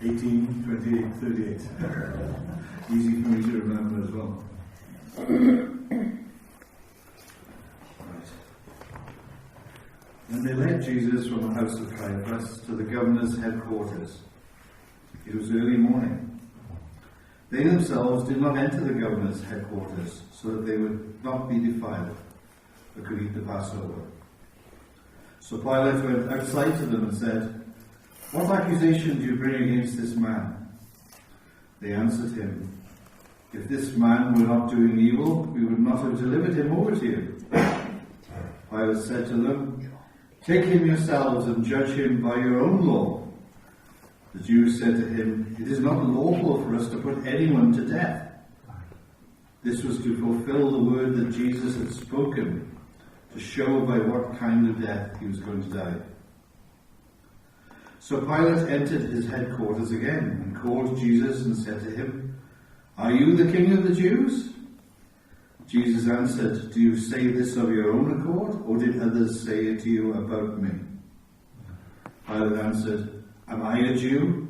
18, 28, 38. Easy for me to remember as well. Right. Then they led Jesus from the house of Caiaphas to the governor's headquarters. It was early morning. They themselves did not enter the governor's headquarters, so that they would not be defiled, but could eat the Passover. So Pilate went outside to them and said, "What accusation do you bring against this man?" They answered him, "If this man were not doing evil, we would not have delivered him over to you." Pilate said to them, "Take him yourselves and judge him by your own law." The Jews said to him, "It is not lawful for us to put anyone to death." This was to fulfill the word that Jesus had spoken, to show by what kind of death he was going to die. So Pilate entered his headquarters again and called Jesus and said to him, "Are you the king of the Jews?" Jesus answered, "Do you say this of your own accord, or did others say it to you about me?" Pilate answered, "Am I a Jew?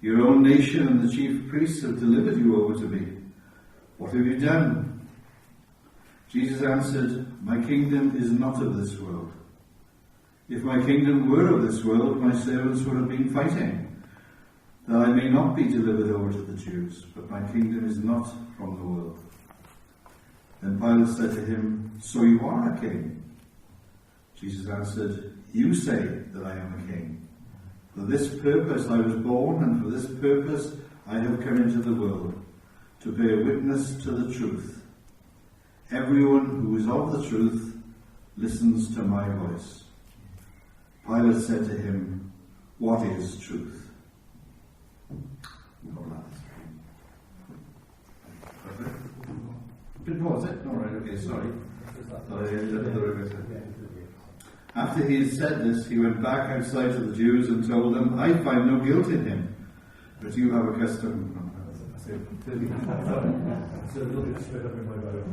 Your own nation and the chief priests have delivered you over to me. What have you done?" Jesus answered, "My kingdom is not of this world. If my kingdom were of this world, my servants would have been fighting, that I may not be delivered over to the Jews, but my kingdom is not from the world." Then Pilate said to him, "So you are a king?" Jesus answered, "You say that I am a king. For this purpose I was born, and for this purpose I have come into the world, to bear witness to the truth. Everyone who is of the truth listens to my voice." Pilate said to him, "What is truth?" Good pause, it? All right, okay, sorry. After he had said this, he went back outside to the Jews and told them, "I find no guilt in him, but you have a custom." It's a little bit split up in my Bible.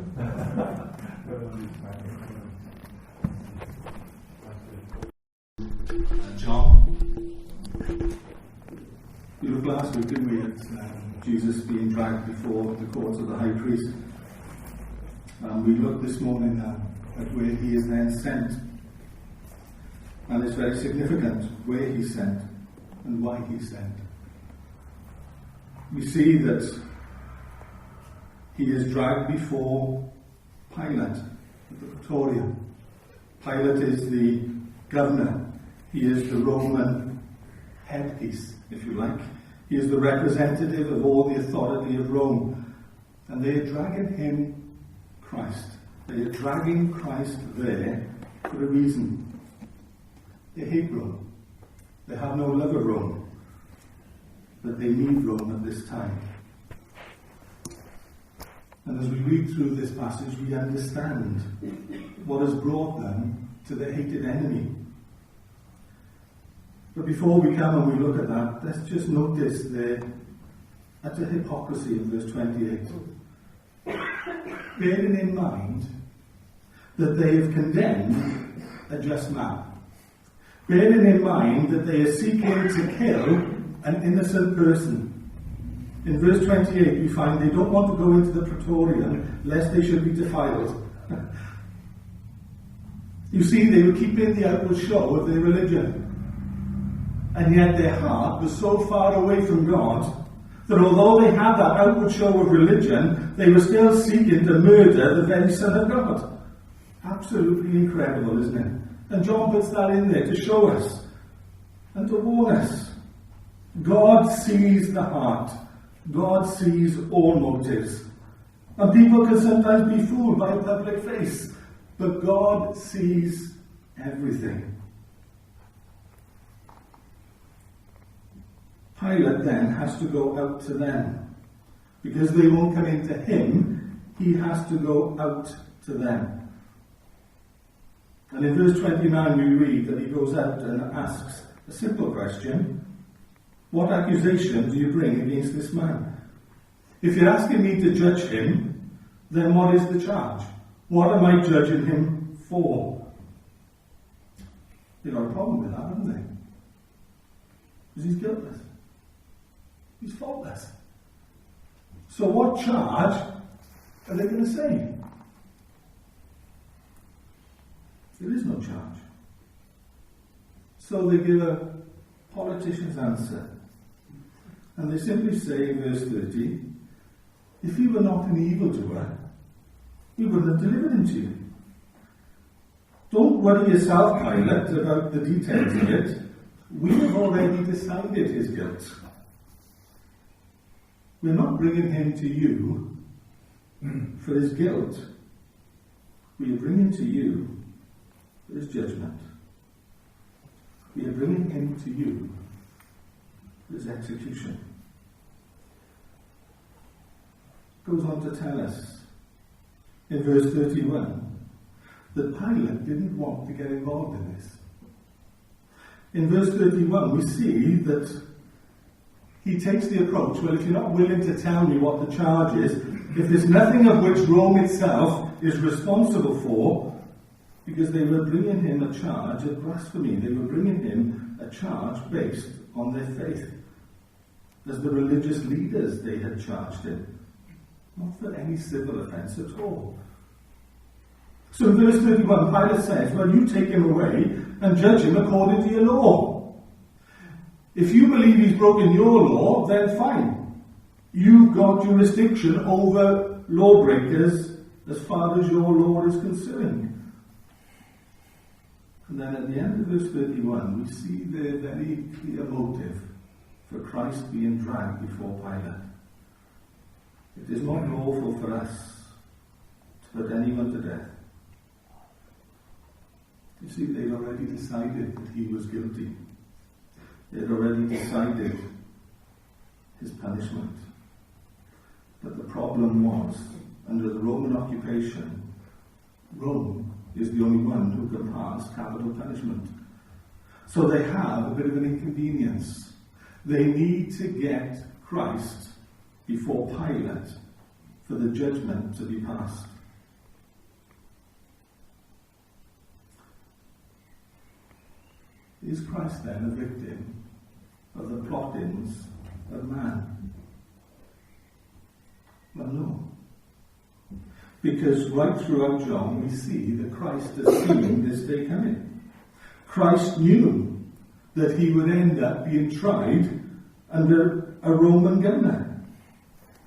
John. We looked last week, didn't we, at Jesus being dragged before the courts of the high priest. We looked this morning at where he is then sent. And it's very significant where he's sent and why he's sent. We see that he is dragged before Pilate at the Praetorium. Pilate is the governor. He is the Roman headpiece, if you like. He is the representative of all the authority of Rome. And they are dragging him, Christ. They are dragging Christ there for a reason. They hate Rome. They have no love of Rome. But they need Rome at this time. And as we read through this passage, we understand what has brought them to their hated enemy. But before we come and we look at that, let's just notice the utter hypocrisy of verse 28. Bearing in mind that they have condemned a just man. Bearing in mind that they are seeking to kill an innocent person. In verse 28 we find they don't want to go into the Praetorium lest they should be defiled. You see, they were keeping the outward show of their religion. And yet their heart was so far away from God that although they had that outward show of religion, they were still seeking to murder the very Son of God. Absolutely incredible, isn't it? And John puts that in there to show us and to warn us. God sees the heart. God sees all motives. And people can sometimes be fooled by a public face, but God sees everything. Pilate then has to go out to them. Because they won't come into him, he has to go out to them. And in verse 29 we read that he goes out and asks a simple question. What accusation do you bring against this man? If you're asking me to judge him, then what is the charge? What am I judging him for? They've got a problem with that, haven't they? Because he's guiltless. He's faultless. So what charge are they going to say? There is no charge. So they give a politician's answer. And they simply say in verse 30, if he were not an evildoer, we wouldn't have delivered him to you. Don't worry yourself, Pilate, about the details of it. We have already decided his guilt. We're not bringing him to you for his guilt. We are bringing to you for his judgment. We are bringing him to you for his execution. Goes on to tell us in verse 31 that Pilate didn't want to get involved in this. In verse 31 we see that he takes the approach, well, if you're not willing to tell me what the charge is, if there's nothing of which Rome itself is responsible for, because they were bringing him a charge of blasphemy, they were bringing him a charge based on their faith, as the religious leaders they had charged him, not for any civil offence at all. So in verse 31, Pilate says, well, you take him away and judge him according to your law. If you believe he's broken your law, then fine. You've got jurisdiction over lawbreakers as far as your law is concerned. And then at the end of verse 31, we see the very clear motive for Christ being dragged before Pilate. It is not lawful for us to put anyone to death. You see, they'd already decided that he was guilty. They'd already decided his punishment. But the problem was, under the Roman occupation, Rome is the only one who can pass capital punishment. So they have a bit of an inconvenience. They need to get Christ before Pilate for the judgment to be passed. Is Christ then a victim of the plottings of man? Well, no. Because right throughout John we see that Christ has seen this day coming. Christ knew that he would end up being tried under a Roman governor.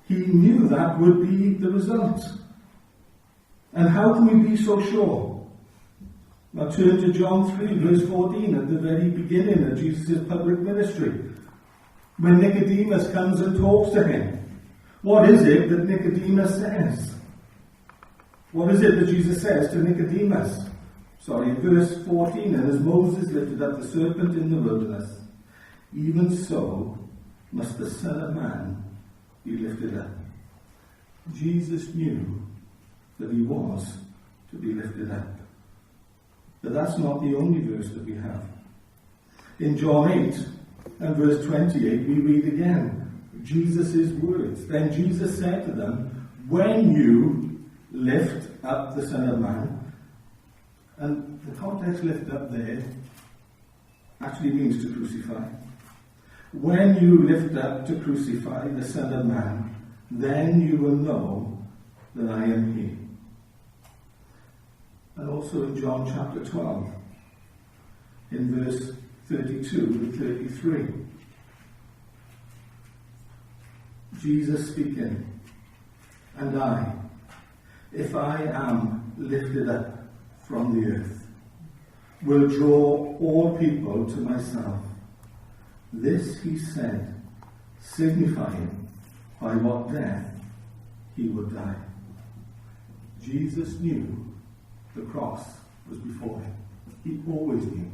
He knew that would be the result. And how can we be so sure? Now turn to John 3, verse 14, at the very beginning of Jesus' public ministry. When Nicodemus comes and talks to him, what is it that Nicodemus says? What is it that Jesus says to Nicodemus? Verse 14, and as Moses lifted up the serpent in the wilderness, even so must the Son of Man be lifted up. Jesus knew that he was to be lifted up. But that's not the only verse that we have. In John 8 and verse 28 we read again Jesus' words. Then Jesus said to them, when you lift up the Son of Man, and the context lift up there actually means to crucify. When you lift up to crucify the Son of Man, then you will know that I am he. And also in John chapter 12, in verse 32 to 33, Jesus speaking, and I, if I am lifted up from the earth, will draw all people to myself. This he said, signifying by what death he would die. Jesus knew the cross was before him. He always knew.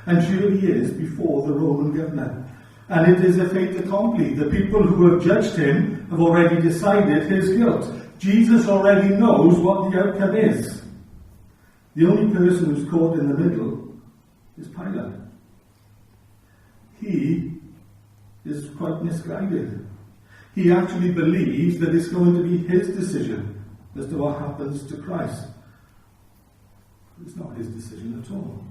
And here he is before the Roman governor. And it is a fait accompli. The people who have judged him have already decided his guilt. Jesus already knows what the outcome is. The only person who's caught in the middle is Pilate. He is quite misguided. He actually believes that it's going to be his decision as to what happens to Christ. It's not his decision at all.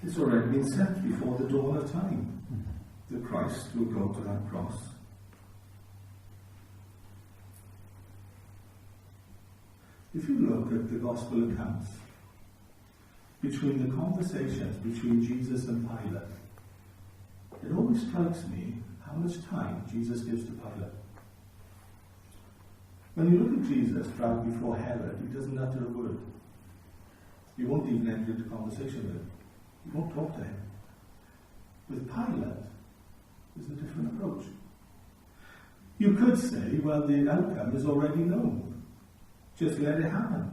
It's already been set before the dawn of time that Christ will go to that cross. If you look at the gospel accounts, between the conversations between Jesus and Pilate, it always strikes me how much time Jesus gives to Pilate. When you look at Jesus dragged before Herod, he doesn't utter a word. You won't even enter into conversation with him. You won't talk to him. With Pilate, there's a different approach. You could say, well, the outcome is already known. Just let it happen.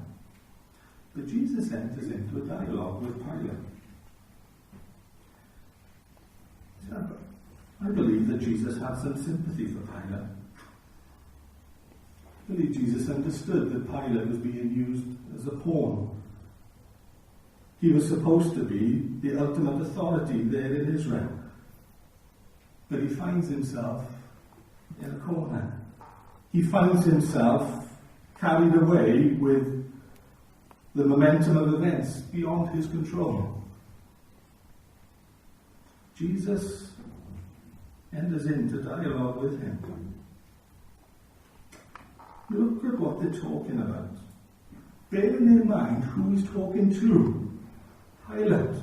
But Jesus enters into a dialogue with Pilate. I believe that Jesus had some sympathy for Pilate. I believe Jesus understood that Pilate was being used as a pawn. He was supposed to be the ultimate authority there in Israel. But he finds himself in a corner. He finds himself carried away with the momentum of events beyond his control. Jesus enters into dialogue with him. Look at what they're talking about. Bearing in mind who he's talking to. Pilate.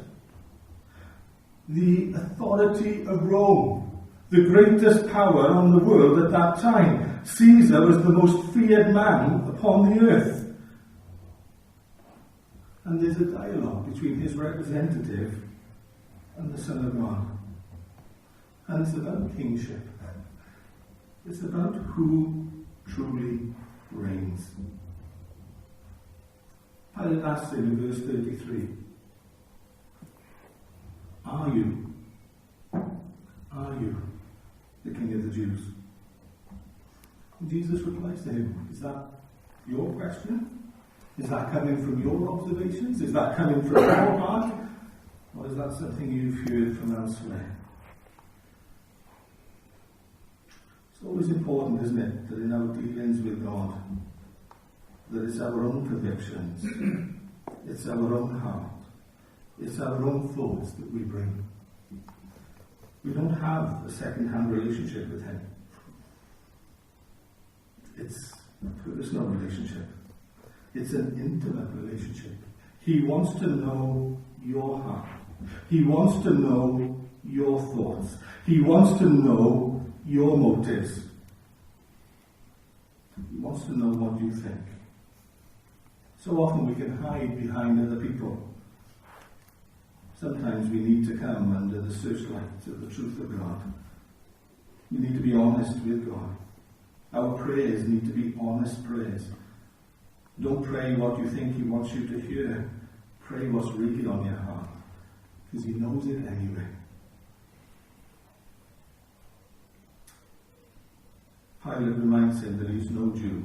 The authority of Rome. The greatest power on the world at that time. Caesar was the most feared man upon the earth. And there's a dialogue between his representative and the Son of God. And it's about kingship. It's about who truly reigns. Pilate asks him in verse 33, Are you the King of the Jews? And Jesus replies to him, is that your question? Is that coming from your observations? Is that coming from your heart? Or is that something you've heard from elsewhere? It's always important, isn't it, that in our dealings with God, that it's our own convictions, it's our own heart, it's our own thoughts that we bring. We don't have a second-hand relationship with Him. It's a personal relationship. It's an intimate relationship. He wants to know your heart. He wants to know your thoughts. He wants to know your motives. He wants to know what you think. So often we can hide behind other people. Sometimes we need to come under the searchlight of the truth of God. We need to be honest with God. Our prayers need to be honest prayers. Don't pray what you think He wants you to hear. Pray what's really on your heart, because He knows it anyway. Pilate reminds him that he's no Jew,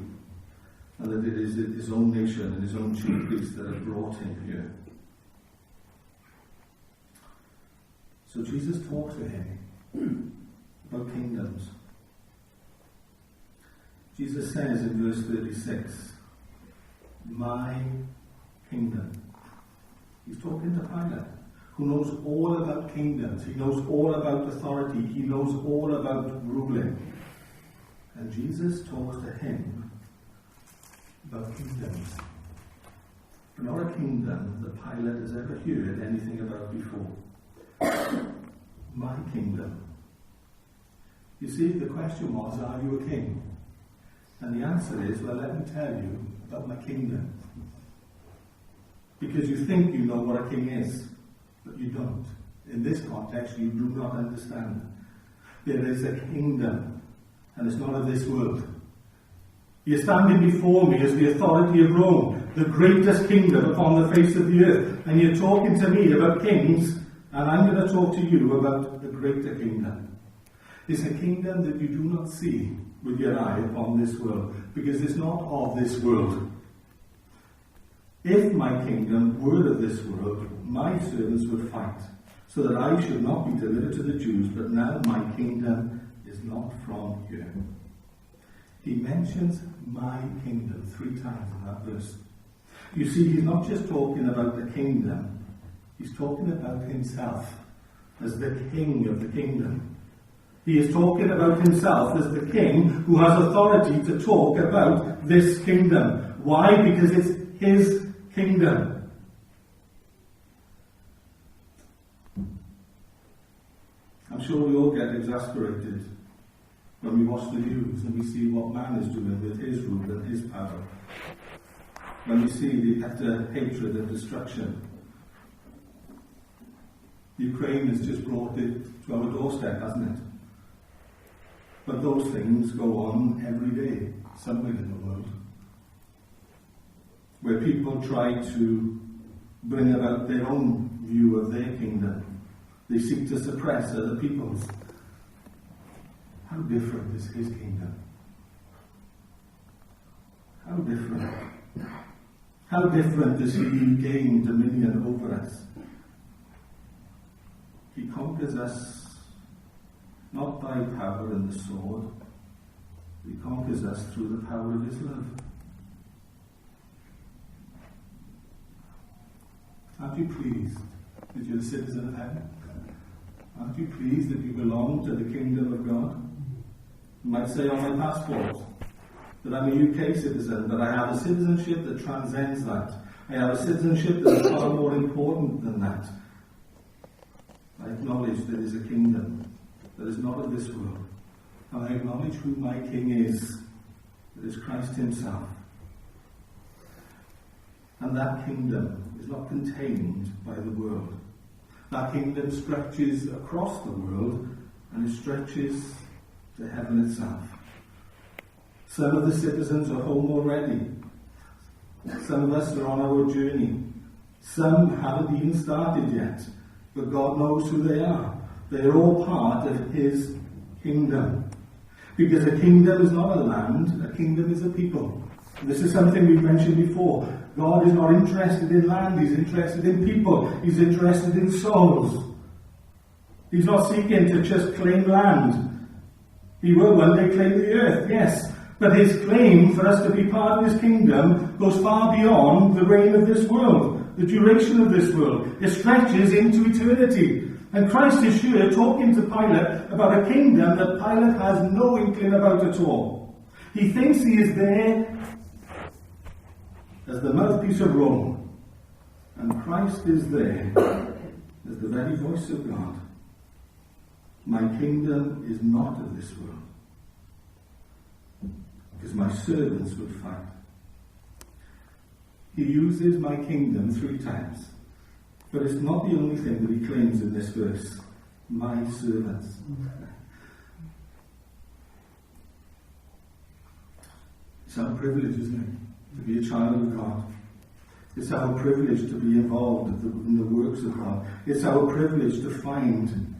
and that it is his own nation and his own chief priests that have brought him here. So Jesus talks to him about kingdoms. Jesus says in verse 36, my kingdom. He's talking to Pilate, who knows all about kingdoms. He knows all about authority. He knows all about ruling. And Jesus talks to him about kingdoms. But not a kingdom that Pilate has ever heard anything about before. My kingdom. You see, the question was, are you a king? And the answer is, well, let me tell you about my kingdom. Because you think you know what a king is, but you don't. In this context, you do not understand. There is a kingdom, and it's not of this world. You're standing before me as the authority of Rome, the greatest kingdom upon the face of the earth, and you're talking to me about kings, and I'm going to talk to you about the greater kingdom. It's a kingdom that you do not see with your eye upon this world, because it's not of this world. If my kingdom were of this world, my servants would fight, so that I should not be delivered to the Jews, but now my kingdom is not from here. He mentions my kingdom 3 times in that verse. You see, he's not just talking about the kingdom, He's talking about himself as the king of the kingdom. He is talking about himself as the king who has authority to talk about this kingdom. Why? Because it's his kingdom. I'm sure we all get exasperated when we watch the news and we see what man is doing with his rule and his power. When we see the utter hatred and destruction. Ukraine has just brought it to our doorstep, hasn't it? But those things go on every day, somewhere in the world, where people try to bring about their own view of their kingdom. They seek to suppress other people's. How different is his kingdom? How different? How different does he gain dominion over us? He conquers us not by power and the sword. He conquers us through the power of his love. Aren't you pleased that you're a citizen of heaven? Aren't you pleased that you belong to the kingdom of God? You might say on my passport that I'm a UK citizen, but I have a citizenship that transcends that. I have a citizenship that is far more important than that. I acknowledge there is a kingdom that is not of this world. And I acknowledge who my king is. It is Christ himself. And that kingdom is not contained by the world. That kingdom stretches across the world and it stretches to heaven itself. Some of the citizens are home already. Some of us are on our journey. Some haven't even started yet. But God knows who they are. They are all part of his kingdom. Because a kingdom is not a land, a kingdom is a people. This is something we've mentioned before. God is not interested in land, he's interested in people. He's interested in souls. He's not seeking to just claim land. He will one day claim the earth, yes. But his claim for us to be part of his kingdom goes far beyond the reign of this world, the duration of this world. It stretches into eternity. And Christ is here talking to Pilate about a kingdom that Pilate has no inkling about at all. He thinks he is there as the mouthpiece of Rome. And Christ is there as the very voice of God. My kingdom is not of this world. Because my servants would fight. He uses my kingdom 3 times. But it's not the only thing that he claims in this verse. My servants. It's our privilege, isn't it? To be a child of God. It's our privilege to be involved in the works of God. It's our privilege to find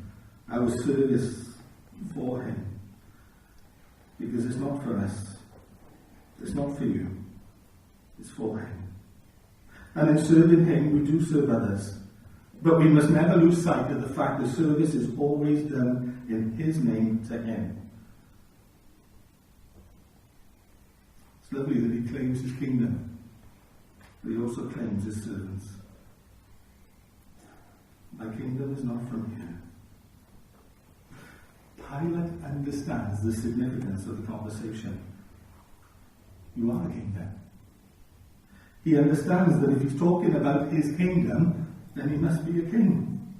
our service for him. Because it's not for us. It's not for you. It's for him. And in serving him, we do serve others. But we must never lose sight of the fact that service is always done in his name to him. It's lovely that he claims his kingdom, but he also claims his servants. My kingdom is not from here. Pilate understands the significance of the conversation. You are a kingdom. He understands that if he's talking about his kingdom, then he must be a king.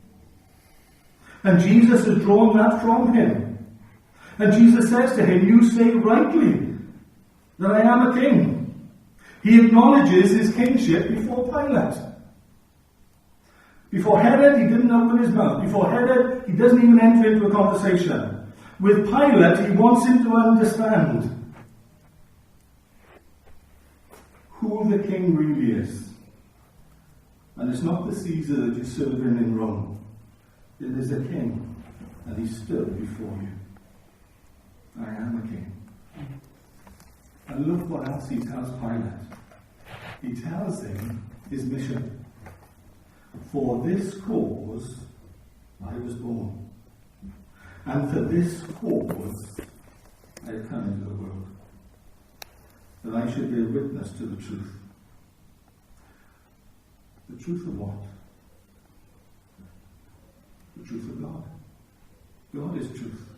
And Jesus has drawn that from him. And Jesus says to him, you say rightly that I am a king. He acknowledges his kingship before Pilate. Before Herod, he didn't open his mouth. Before Herod, he doesn't even enter into a conversation. With Pilate, he wants him to understand who the king really is. And it's not the Caesar that you're serving in Rome. It is a king, and he stood before you. I am a king. And look what else he tells Pilate. He tells him his mission. For this cause I was born. And for this cause I have come into the world. That I should be a witness to the truth. The truth of what? The truth of God. God is truth.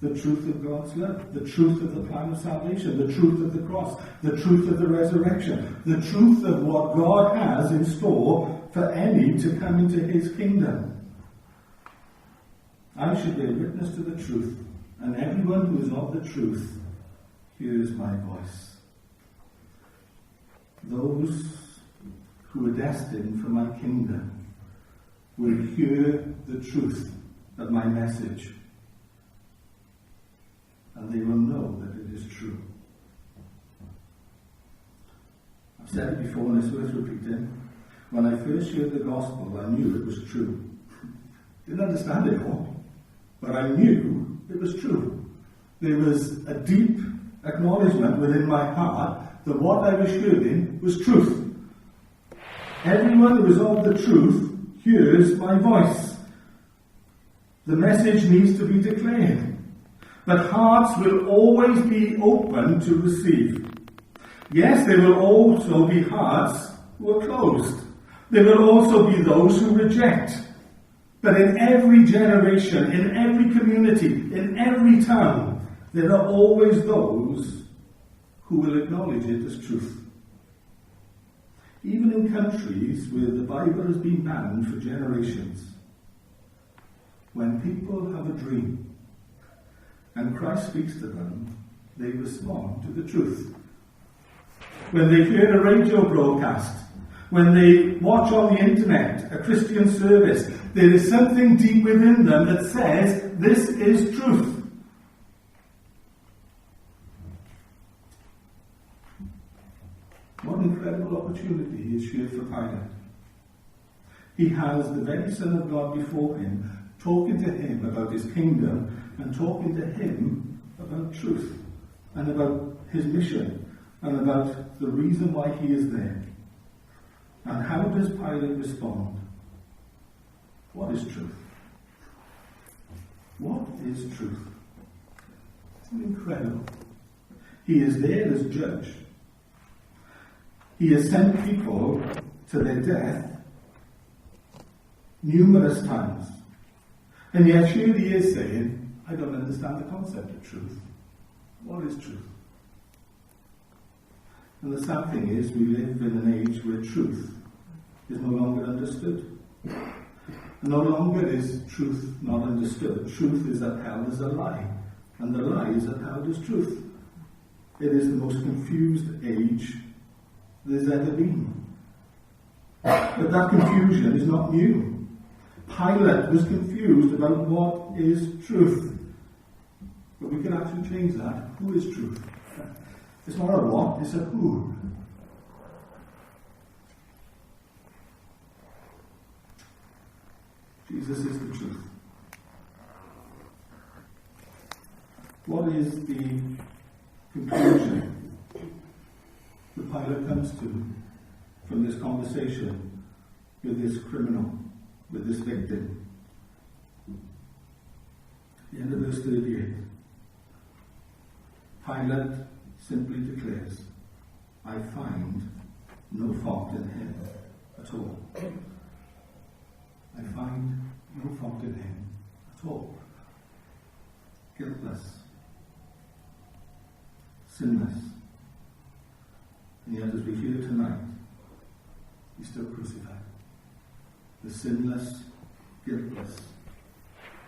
The truth of God's love. The truth of the plan of salvation. The truth of the cross. The truth of the resurrection. The truth of what God has in store for any to come into his kingdom. I should bear witness to the truth, and everyone who is of the truth hears my voice. Those who are destined for my kingdom will hear the truth of my message, and they will know that it is true. I've said it before and it's worth repeating. When I first heard the gospel, I knew it was true. Didn't understand it all, but I knew it was true. There was a deep acknowledgement within my heart that what I was hearing was truth. Everyone who is of the truth hears my voice. The message needs to be declared, but hearts will always be open to receive. Yes, there will also be hearts who are closed. There will also be those who reject. But in every generation, in every community, in every town, there are always those who will acknowledge it as truth. Even in countries where the Bible has been banned for generations, when people have a dream and Christ speaks to them, they respond to the truth. When they hear a radio broadcast, when they watch on the internet a Christian service, there is something deep within them that says this is truth. What an incredible opportunity is here for Pilate. He has the very Son of God before him, talking to him about his kingdom and talking to him about truth and about his mission and about the reason why he is there. And how does Pilate respond? What is truth? What is truth? Incredible. He is there as judge. He has sent people to their death numerous times. And yet here he is saying, I don't understand the concept of truth. What is truth? And the sad thing is, we live in an age where truth is no longer understood. No longer is truth not understood. Truth is upheld as a lie, and the lie is upheld as truth. It is the most confused age there's ever been. But that confusion is not new. Pilate was confused about what is truth. But we can actually change that. Who is truth? It's not a what, it's a who. Jesus is the truth. What is the conclusion that Pilate comes to from this conversation with this criminal, with this victim? At the end of verse 38, Pilate simply declares, I find no fault in him at all. I find no fault in him at all. Guiltless. Sinless. And yet, as we hear tonight, he's still crucified. The sinless, guiltless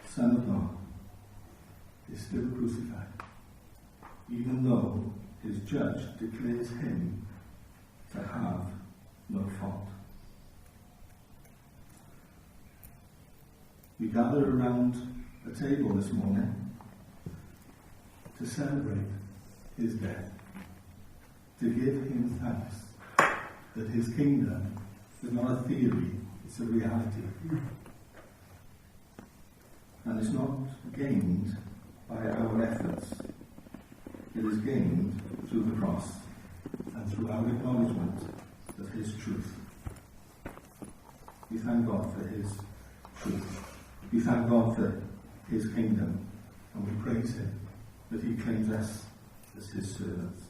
Son of God is still crucified, even though his judge declares him to have no fault. We gather around a table this morning to celebrate his death, to give him thanks that his kingdom is not a theory, it's a reality. And it's not gained by our efforts. It is gained through the cross and through our acknowledgement of his truth. We thank God for his truth. We thank God for his kingdom, and we praise him that he claims us as his servants.